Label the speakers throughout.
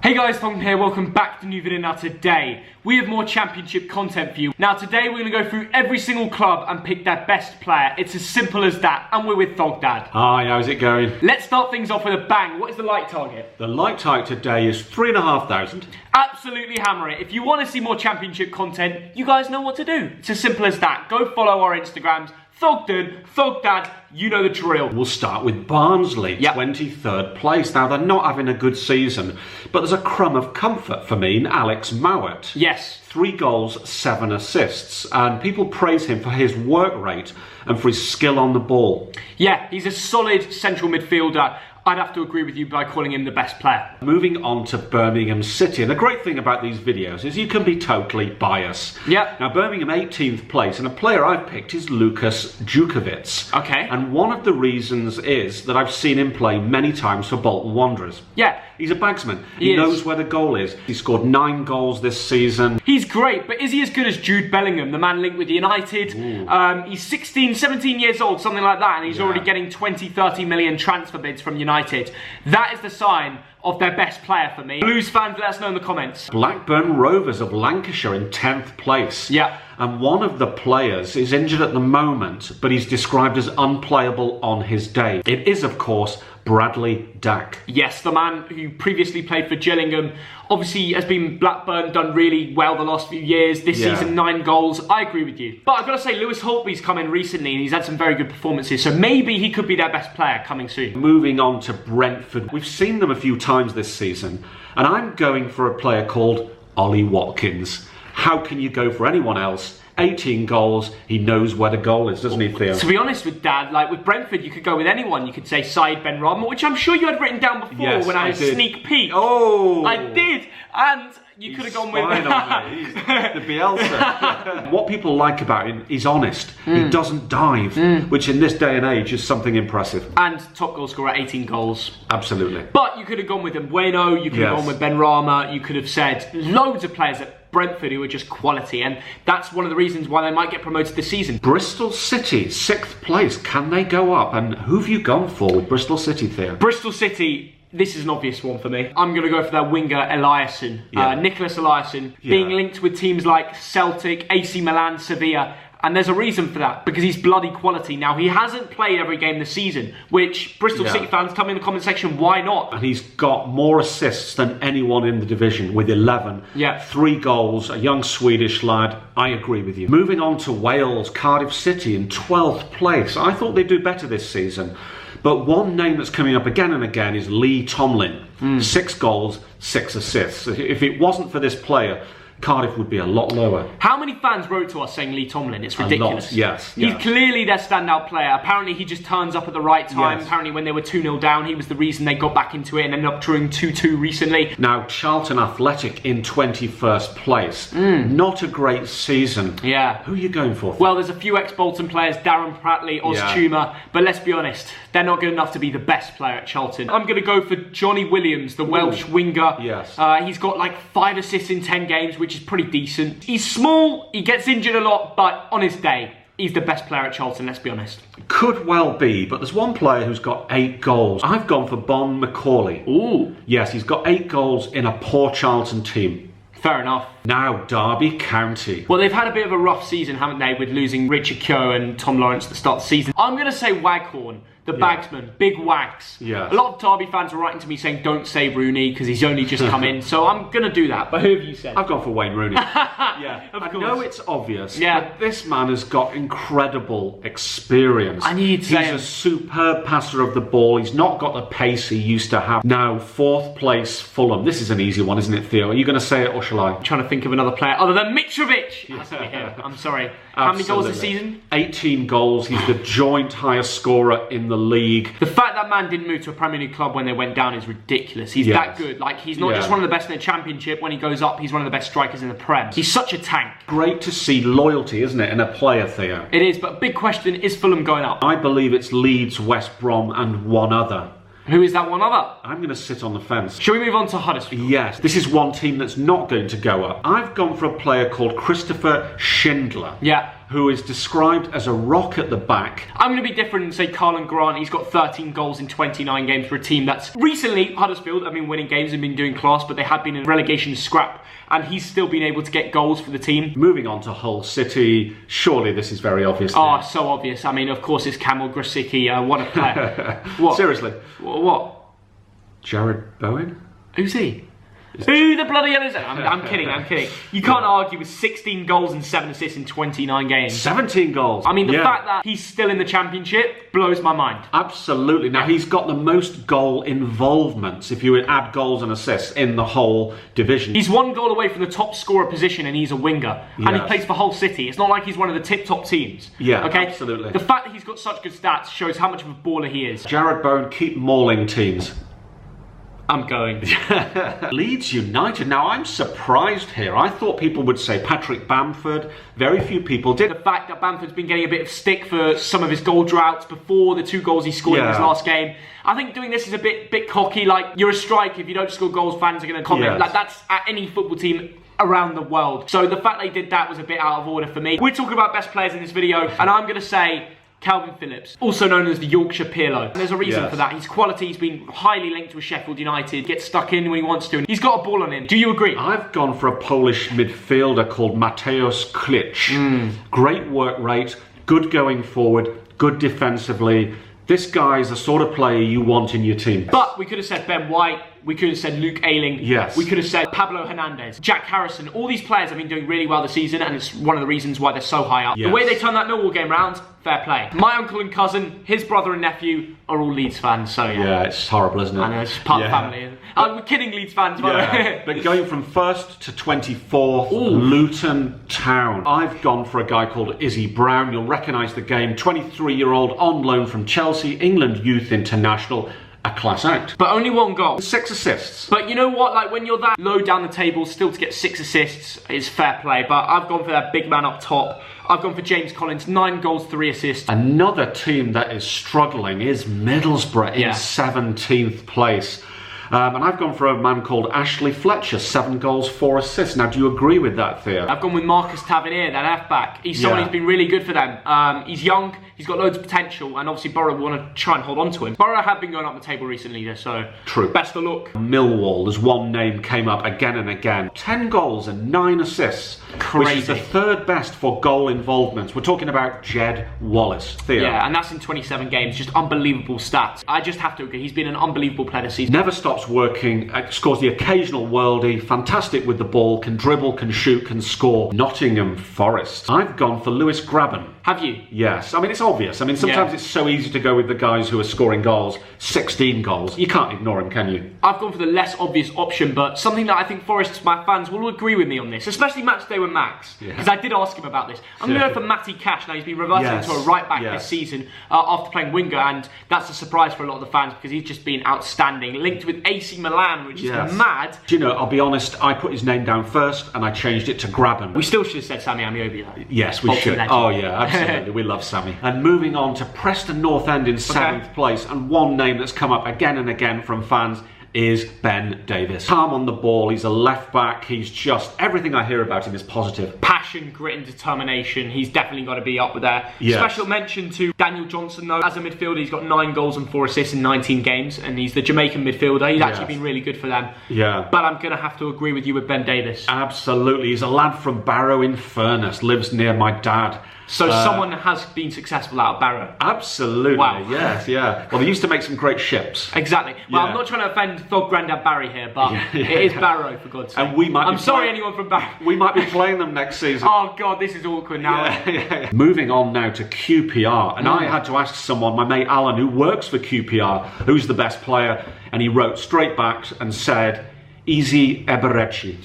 Speaker 1: Hey guys, Thogden here, welcome back to a new video. Now today, we have more championship content for you. Now today we're going to go through every single club and pick their best player. It's as simple as that, and we're with Thogdad.
Speaker 2: Hi, how's it going?
Speaker 1: Let's start things off with a bang. What is the like target?
Speaker 2: The like target today is 3,500.
Speaker 1: Absolutely hammer it. If you want to see more championship content, you guys know what to do. It's as simple as that. Go follow our Instagrams, Thogden, Thogdad, you know the drill.
Speaker 2: We'll start with Barnsley, 23rd place. Now, they're not having a good season, but there's a crumb of comfort for me in Alex Mowat.
Speaker 1: Yes.
Speaker 2: 3 goals, 7 assists, and people praise him for his work rate and for his skill on the ball.
Speaker 1: Yeah, he's a solid central midfielder. I'd have to agree with you by calling him the best player.
Speaker 2: Moving on to Birmingham City, and the great thing about these videos is you can be totally biased.
Speaker 1: Yep.
Speaker 2: Now, Birmingham 18th place, and a player I've picked is Lukas Djukovic.
Speaker 1: Okay.
Speaker 2: And one of the reasons is that I've seen him play many times for Bolton Wanderers.
Speaker 1: Yeah.
Speaker 2: He's a bagsman. He knows where the goal is. He scored 9 goals this season.
Speaker 1: He's great, but is he as good as Jude Bellingham, the man linked with United? He's 16, 17 years old, something like that, and he's already getting 20, 30 million transfer bids from United. That is the sign of their best player for me. Blues fans, let us know in the comments.
Speaker 2: Blackburn Rovers of Lancashire in 10th place.
Speaker 1: Yeah.
Speaker 2: And one of the players is injured at the moment, but he's described as unplayable on his day. It is, of course, Bradley Dack.
Speaker 1: Yes, the man who previously played for Gillingham. Obviously has been Blackburn, done really well the last few years. This season, 9 goals. I agree with you. But I've got to say, Lewis Holtby's come in recently and he's had some very good performances. So maybe he could be their best player coming soon.
Speaker 2: Moving on to Brentford. We've seen them a few times this season. And I'm going for a player called Ollie Watkins. How can you go for anyone else? 18 goals, he knows where the goal is, doesn't he, Theo?
Speaker 1: To be honest with Dad, like with Brentford, you could go with anyone. You could say Said Benrahma, which I'm sure you had written down before when I sneak peek.
Speaker 2: Oh!
Speaker 1: I did, and you could have gone with...
Speaker 2: He's the Bielsa. What people like about him, he's honest. He doesn't dive, which in this day and age is something impressive.
Speaker 1: And top goal scorer, 18 goals.
Speaker 2: Absolutely.
Speaker 1: But you could have gone with Bueno, you could have gone with Benrahma, you could have said loads of players at Brentford who are just quality, and that's one of the reasons why they might get promoted this season.
Speaker 2: Bristol City, 6th place. Can they go up? And who have you gone for with Bristol City, Theo?
Speaker 1: Bristol City, this is an obvious one for me. I'm going to go for their winger, Eliasson. Nicholas Eliasson, being linked with teams like Celtic, AC Milan, Sevilla. And there's a reason for that, because he's bloody quality. Now, he hasn't played every game this season, which Bristol City fans, tell me in the comment section, why not?
Speaker 2: And he's got more assists than anyone in the division with 11. 3 goals, a young Swedish lad. I agree with you. Moving on to Wales, Cardiff City in 12th place. I thought they'd do better this season. But one name that's coming up again and again is Lee Tomlin. 6 goals, 6 assists. If it wasn't for this player, Cardiff would be a lot lower.
Speaker 1: How many fans wrote to us saying Lee Tomlin? It's ridiculous.
Speaker 2: A lot, yes.
Speaker 1: He's clearly their standout player. Apparently he just turns up at the right time. Apparently when they were 2-0 down, he was the reason they got back into it and ended up drawing 2-2 recently.
Speaker 2: Now, Charlton Athletic in 21st place. Not a great season.
Speaker 1: Yeah.
Speaker 2: Who are you going for?
Speaker 1: Well, there's a few ex-Bolton players, Darren Pratley, Oz Chuma, but let's be honest, they're not good enough to be the best player at Charlton. I'm going to go for Johnny Williams, the Welsh winger.
Speaker 2: Yes.
Speaker 1: He's got like 5 assists in 10 games, which is pretty decent. He's small, he gets injured a lot, but on his day, he's the best player at Charlton, let's be honest.
Speaker 2: Could well be, but there's one player who's got 8 goals. I've gone for Bon McCauley.
Speaker 1: Ooh.
Speaker 2: Yes, he's got 8 goals in a poor Charlton team.
Speaker 1: Fair enough.
Speaker 2: Now, Derby County.
Speaker 1: Well, they've had a bit of a rough season, haven't they, with losing Richard Keogh and Tom Lawrence at the start of the season. I'm going to say Waghorn. The bagsman, big Wags.
Speaker 2: Yes.
Speaker 1: A lot of Derby fans were writing to me saying don't say Rooney because he's only just come in. So I'm going to do that. But who have you said?
Speaker 2: I've gone for Wayne Rooney.
Speaker 1: Of course.
Speaker 2: I know it's obvious, but this man has got incredible experience.
Speaker 1: I need to say
Speaker 2: he's a superb passer of the ball. He's not got the pace he used to have. Now, 4th place, Fulham. This is an easy one, isn't it, Theo? Are you going to say it or shall I?
Speaker 1: I'm trying to think of another player other than Mitrovic. Has to be him. I'm sorry. How many goals this season?
Speaker 2: 18 goals. He's the joint highest scorer in the league.
Speaker 1: The fact that man didn't move to a Premier League club when they went down is ridiculous. He's that good. Like, he's not just one of the best in the Championship. When he goes up, he's one of the best strikers in the Prem. He's such a tank.
Speaker 2: Great to see loyalty, isn't it, in a player, Theo?
Speaker 1: It is, but big question, is Fulham going up?
Speaker 2: I believe it's Leeds, West Brom and one other.
Speaker 1: Who is that one other?
Speaker 2: I'm going to sit on the fence.
Speaker 1: Shall we move on to Huddersfield?
Speaker 2: Yes, this is one team that's not going to go up. I've gone for a player called Christopher Schindler.
Speaker 1: Yeah.
Speaker 2: who is described as a rock at the back.
Speaker 1: I'm going to be different and say Carlton Grant. He's got 13 goals in 29 games for a team that's recently, Huddersfield have been winning games and been doing class, but they had been in relegation scrap, and he's still been able to get goals for the team.
Speaker 2: Moving on to Hull City, surely this is very obvious.
Speaker 1: Oh, so obvious. I mean, of course it's Kamil Grosicki. What a player. What?
Speaker 2: Seriously.
Speaker 1: What?
Speaker 2: Jared Bowen?
Speaker 1: Who's he? Who the bloody hell is that? I'm kidding. You can't argue with 16 goals and 7 assists in 29 games.
Speaker 2: 17 goals.
Speaker 1: I mean, the fact that he's still in the Championship blows my mind.
Speaker 2: Absolutely. Now, he's got the most goal involvements, if you would add goals and assists, in the whole division.
Speaker 1: He's 1 goal away from the top scorer position, and he's a winger. Yes. And he plays for Hull City. It's not like he's one of the tip-top teams.
Speaker 2: Yeah,
Speaker 1: okay?
Speaker 2: Absolutely.
Speaker 1: The fact that he's got such good stats shows how much of a baller he is.
Speaker 2: Jared Bowen, keep mauling teams.
Speaker 1: I'm going.
Speaker 2: Leeds United. Now, I'm surprised here. I thought people would say Patrick Bamford. Very few people did.
Speaker 1: The fact that Bamford's been getting a bit of stick for some of his goal droughts before the 2 goals he scored in his last game. I think doing this is a bit cocky. Like, you're a striker. If you don't score goals, fans are going to comment.
Speaker 2: Yes.
Speaker 1: Like, that's at any football team around the world. So the fact they did that was a bit out of order for me. We're talking about best players in this video, and I'm going to say Calvin Phillips, also known as the Yorkshire Pirlo. And there's a reason for that. His quality, he's been highly linked with Sheffield United, gets stuck in when he wants to, and he's got a ball on him. Do you agree?
Speaker 2: I've gone for a Polish midfielder called Mateusz Klich. Great work rate, good going forward, good defensively. This guy is the sort of player you want in your team.
Speaker 1: But we could have said Ben White, we could have said Luke Ayling,
Speaker 2: yes.
Speaker 1: We could have said Pablo Hernandez, Jack Harrison. All these players have been doing really well this season, and it's one of the reasons why they're so high up. Yes. The way they turned that Millwall game round, fair play. My uncle and cousin, his brother and nephew are all Leeds fans, so yeah.
Speaker 2: Yeah, it's horrible, isn't it?
Speaker 1: I know, it's part of the family. I'm kidding, Leeds fans, by the way.
Speaker 2: But going from 1st to 24th, Luton Town. I've gone for a guy called Izzy Brown. You'll recognise the game. 23-year-old on loan from Chelsea, England Youth International. A class act.
Speaker 1: But only 1 goal.
Speaker 2: 6 assists.
Speaker 1: But you know what? Like, when you're that low down the table, still to get 6 assists is fair play. But I've gone for that big man up top. I've gone for James Collins, 9 goals, 3 assists.
Speaker 2: Another team that is struggling is Middlesbrough in 17th place. And I've gone for a man called Ashley Fletcher, 7 goals, 4 assists. Now, do you agree with that, Theo?
Speaker 1: I've gone with Marcus Tavernier, that half-back. He's someone who's been really good for them. He's young, he's got loads of potential, and obviously Borough want to try and hold on to him. Borough have been going up the table recently, so
Speaker 2: true.
Speaker 1: Best of luck.
Speaker 2: Millwall, there's one name came up again and again. 10 goals and 9 assists.
Speaker 1: Crazy.
Speaker 2: Which is the 3rd best for goal involvements. We're talking about Jed Wallace. Theo?
Speaker 1: Yeah, and that's in 27 games. Just unbelievable stats. I just have to agree, he's been an unbelievable player this season.
Speaker 2: Never stops working, scores the occasional worldie, fantastic with the ball, can dribble, can shoot, can score. Nottingham Forest. I've gone for Lewis Graben.
Speaker 1: Have you?
Speaker 2: Yes. I mean, it's obvious. I mean, sometimes it's so easy to go with the guys who are scoring goals. 16 goals. You can't ignore him, can you?
Speaker 1: I've gone for the less obvious option, but something that I think Forest, my fans, will agree with me on this, especially match day with Max, because I did ask him about this. I'm going to go for Matty Cash. Now, he's been reverted into a right-back this season after playing winger, and that's a surprise for a lot of the fans because he's just been outstanding. Linked with AC Milan, which is mad.
Speaker 2: Do you know, I'll be honest, I put his name down first, and I changed it to Graben.
Speaker 1: We still should have said Sammy Amiobi, though.
Speaker 2: Yes, we should. Legend. Oh, yeah, absolutely. We love Sammy. And moving on to Preston North End in 7th place, and one name that's come up again and again from fans is Ben Davis. Calm on the ball, he's a left back, he's just, everything I hear about him is positive.
Speaker 1: Passion, grit and determination, he's definitely got to be up there. Yes. Special mention to Daniel Johnson though, as a midfielder he's got 9 goals and 4 assists in 19 games, and he's the Jamaican midfielder, he's actually been really good for them.
Speaker 2: Yeah.
Speaker 1: But I'm going to have to agree with you with Ben Davis.
Speaker 2: Absolutely, he's a lad from Barrow in Furness, lives near my dad.
Speaker 1: So someone has been successful out of Barrow.
Speaker 2: Absolutely, yes, yeah. Well, they used to make some great ships.
Speaker 1: Exactly. Well, I'm not trying to offend Thog Grandad Barry here, but it is Barrow, for God's sake.
Speaker 2: And we might
Speaker 1: I'm sorry anyone from Barrow.
Speaker 2: We might be playing them next season.
Speaker 1: Oh God, this is awkward now.
Speaker 2: Moving on now to QPR, and I had to ask someone, my mate Alan, who works for QPR, who's the best player, and he wrote straight back and said, Easy Eberechi.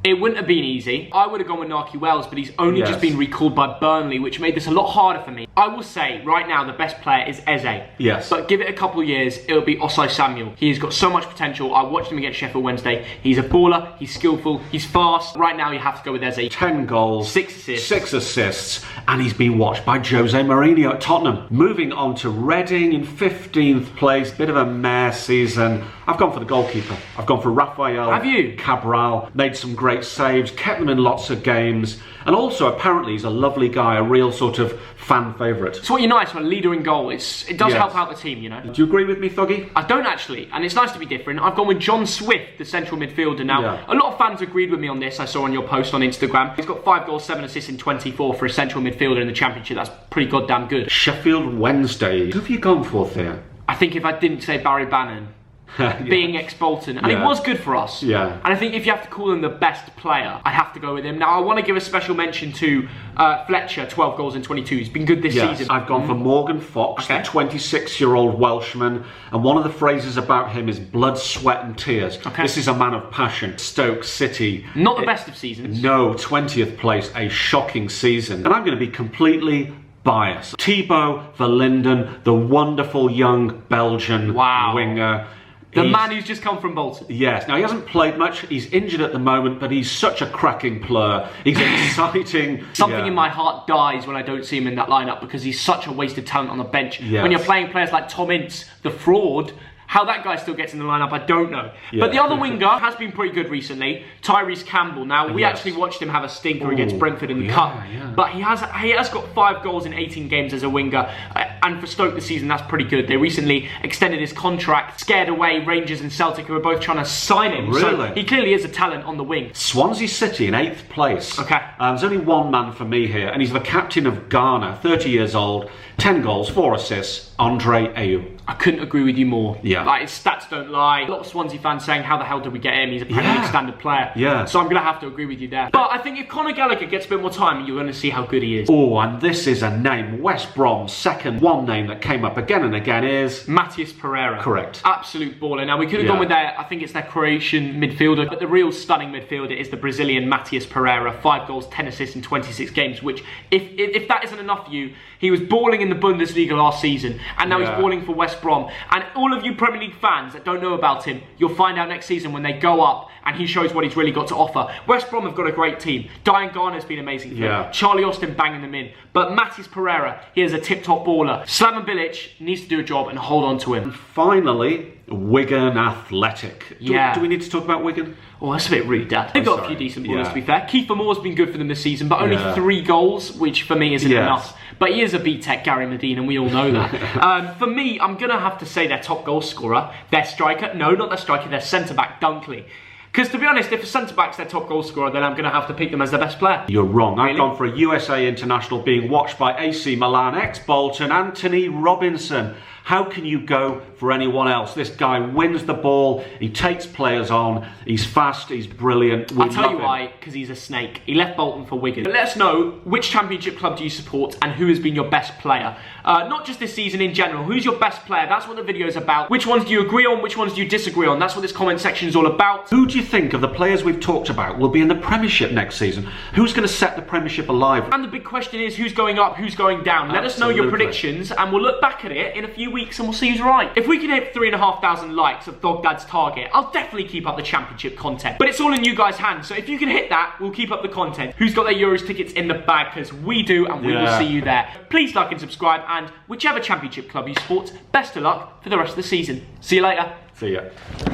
Speaker 1: It wouldn't have been easy. I would have gone with Nahki Wells, but he's only just been recalled by Burnley, which made this a lot harder for me. I will say, right now, the best player is Eze.
Speaker 2: Yes.
Speaker 1: But give it a couple of years, it'll be Osai Samuel. He's got so much potential. I watched him against Sheffield Wednesday. He's a baller, he's skillful, he's fast. Right now, you have to go with Eze.
Speaker 2: 10 goals,
Speaker 1: 6 assists.
Speaker 2: 6 assists, and he's been watched by Jose Mourinho at Tottenham. Moving on to Reading in 15th place, bit of a mare season. I've gone for the goalkeeper. I've gone for Rafael
Speaker 1: Have you?
Speaker 2: Cabral. Made some great saves, kept them in lots of games, and also apparently he's a lovely guy, a real sort of fan favourite.
Speaker 1: So what you're nice for a leader in goal, it does
Speaker 2: Yes.
Speaker 1: help out the team, you know.
Speaker 2: Do you agree with me, Thuggy?
Speaker 1: I don't actually, and it's nice to be different. I've gone with John Swift, the central midfielder. Now,
Speaker 2: Yeah.
Speaker 1: a lot of fans agreed with me on this. I saw on your post on Instagram. He's got 5 goals, 7 assists in 24 for a central midfielder in the Championship. That's pretty goddamn good.
Speaker 2: Sheffield Wednesday. Who have you gone for there?
Speaker 1: I think if I didn't say Barry Bannon, being ex-Bolton, and he
Speaker 2: Yeah.
Speaker 1: was good for us.
Speaker 2: Yeah.
Speaker 1: And I think if you have to call him the best player, I have to go with him. Now, I want to give a special mention to Fletcher, 12 goals in 22. He's been good this season.
Speaker 2: I've gone for Morgan Fox,
Speaker 1: Okay.
Speaker 2: the 26-year-old Welshman, and one of the phrases about him is blood, sweat and tears.
Speaker 1: Okay.
Speaker 2: This is a man of passion. Stoke City.
Speaker 1: Not the best of seasons.
Speaker 2: No, 20th place, a shocking season. And I'm going to be completely biased. Thibaut Verlinden, the wonderful young Belgian winger.
Speaker 1: The man who's just come from Bolton.
Speaker 2: Yes, now he hasn't played much, he's injured at the moment, but he's such a cracking player. He's exciting.
Speaker 1: Something in my heart dies when I don't see him in that lineup because he's such a wasted talent on the bench.
Speaker 2: Yes.
Speaker 1: When you're playing players like Tom Ince, the fraud, how that guy still gets in the lineup, I don't know.
Speaker 2: Yeah.
Speaker 1: But the other winger has been pretty good recently, Tyrese Campbell. Now, we actually watched him have a stinker against Brentford in the Cup.
Speaker 2: Yeah.
Speaker 1: But he has got 5 goals in 18 games as a winger. And for Stoke this season, that's pretty good. They recently extended his contract, scared away Rangers and Celtic, who were both trying to sign him.
Speaker 2: Really?
Speaker 1: So he clearly is a talent on the wing.
Speaker 2: Swansea City in 8th place.
Speaker 1: Okay.
Speaker 2: There's only one man for me here, and he's the captain of Ghana, 30 years old, 10 goals, 4 assists, Andre Ayew.
Speaker 1: I couldn't agree with you more.
Speaker 2: Yeah.
Speaker 1: Like, his stats don't lie. A lot of Swansea fans saying, how the hell did we get him? He's a Premier League standard player.
Speaker 2: Yeah.
Speaker 1: So I'm going to have to agree with you there. But I think if Conor Gallagher gets a bit more time, you're going to see how good he is.
Speaker 2: Oh, and this is a name, West Brom's second. One name that came up again and again is...
Speaker 1: Matthias Pereira.
Speaker 2: Correct.
Speaker 1: Absolute baller. Now, we could have gone with I think it's their Croatian midfielder, but the real stunning midfielder is the Brazilian Matthias Pereira. 5 goals, 10 assists in 26 games, which, if that isn't enough for you, he was balling in the Bundesliga last season, and now he's balling for West Brom. And all of you Premier League fans that don't know about him, you'll find out next season when they go up and he shows what he's really got to offer. West Brom have got a great team. Diane Garner's been amazing for him. Charlie Austin banging them in. But Matthias Pereira, he is a tip-top baller. Slaven Bilic needs to do a job and hold on to him.
Speaker 2: Finally, Wigan Athletic. Do we need to talk about Wigan?
Speaker 1: Oh, that's a bit rude, Dad. They've got a few decent ballers, to be fair. Kiefer Moore's been good for them this season, but only 3 goals, which for me isn't enough. But he is a B-Tech Gary Medine, and we all know that. For me, I'm going to have to say their top goal scorer, their striker. No, not their striker, their centre-back, Dunkley. Because to be honest, if a centre-back's their top goal scorer, then I'm going to have to pick them as their best player.
Speaker 2: You're wrong. I've gone for a USA international being watched by AC Milan, ex-Bolton, Anthony Robinson. How can you go for anyone else? This guy wins the ball, he takes players on, he's fast, he's brilliant.
Speaker 1: I'll tell you why, because he's a snake. He left Bolton for Wigan. But let us know, which Championship club do you support and who has been your best player? Not just this season in general, who's your best player? That's what the video is about. Which ones do you agree on, which ones do you disagree on? That's what this comment section is all about.
Speaker 2: Who do you think of the players we've talked about will be in the Premiership next season? Who's going to set the Premiership alive?
Speaker 1: And the big question is, who's going up, who's going down? Let us know your predictions and we'll look back at it in a few weeks and we'll see who's right. If we can hit 3,500 likes of Dog Dad's target, I'll definitely keep up the Championship content. But it's all in you guys' hands, so if you can hit that, we'll keep up the content. Who's got their Euros tickets in the bag? Because we do, and we will see you there. Please like and subscribe, and whichever Championship club you support, best of luck for the rest of the season. See you later.
Speaker 2: See ya.